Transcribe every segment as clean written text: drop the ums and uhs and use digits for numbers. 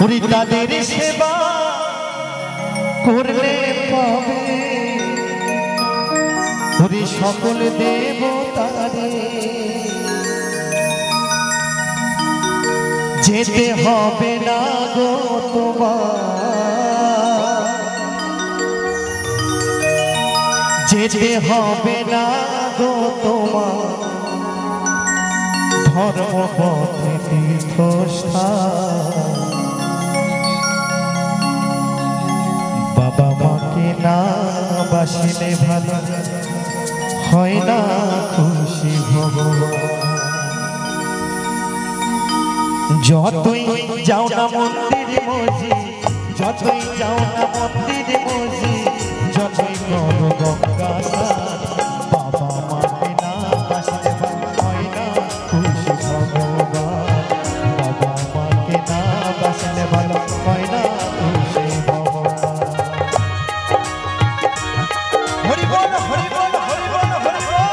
ওরে তাদের সেবা করলে পাবে ওরে সকল দেবতারে যেতে হবে না গো তোমার, যেতে হবে না গো তোমার ধর্মপথে তীর্থস্থান। বাবা মাকে না বাসিলে ভালো হয় না খুশি ভগবান। যতই যাও না মন্দির মসজিদ, যতই যাও না মন্দির মসজিদ, যতই করো গঙ্গা স্নান, বাবা মাকে না বাসিলে ভালো হয় না খুশি ভগবান। বাবা মাকে না বাসিলে ভালো হয় না খুশি ভগবান। হরি বল হরি বল হরি বল হরি বল।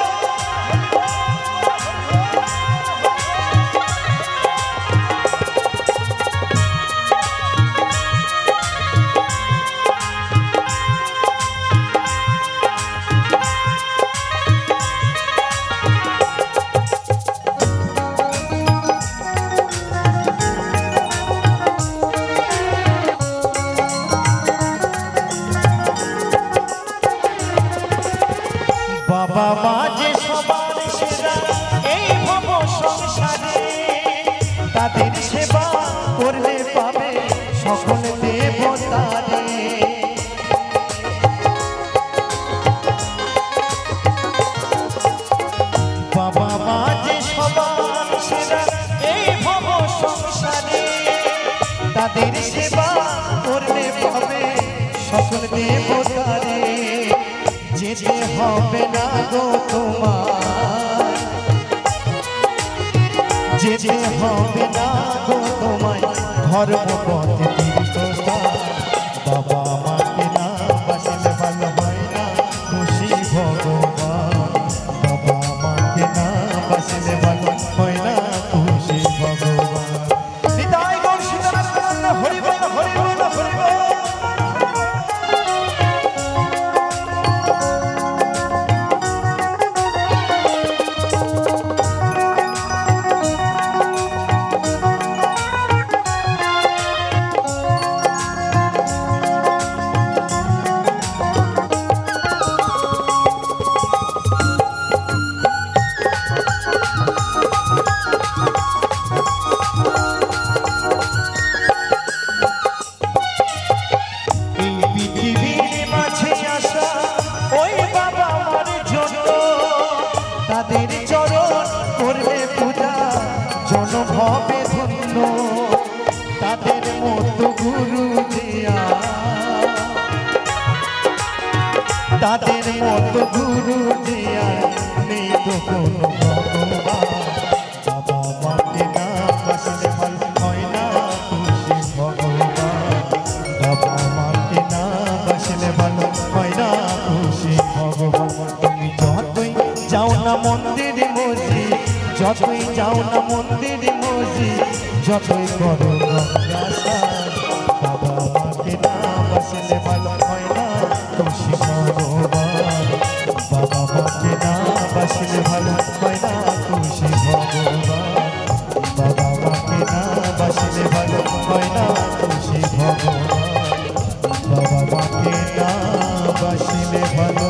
বাবা মা যে সবার সেরা এই ভব সংসারে, তাদের সেবা করলে পাবে সকল দেবতারে। বাবা মা যে সবার সেরা এই ভব সংসারে, তাদের সেবা করলে পাবে সকল দেবতারে। যেতে হবে না গো তোমার, যেতে হবে না গো তোমায় ধর্মপথে তীর্থস্থান। বাবা মাকে না বাসিলে ভালো হয় না খুশি ভগবান। বাবা মাকে না বাসিলে ভালো হয় না খুশি ভগবান। নিতাই গৌর সীতারাম হরি বল হরি বল হরি বল। তাদের চরণ করবে পূজা জনম হবে ধন্য, তাদের মতো গুরু দিয়া, তাদের মতো গুরু দিয়া নেই তো কোনো ভগবান। বাবা মাকে না বাসিলে ভালো হয় না খুশি ভগবান। বাবা মাকে না বাসিলে ভালো হয় না খুশি ভগবান। তুমি যতই যাও না মন্দির মসজিদ, যতই যাও না মন্দির মসজিদ, যতই করো গঙ্গা স্নান, বাবা মাকে না বাসিলে ভালো হয় না খুশি ভগবান। বাবা মাকে না বাসিলে ভালো হয় না খুশি ভগবান। বাবা মাকে না বাসিলে ভালো হয় না খুশি ভগবান। বাবা মাকে না বাসিলে ভালো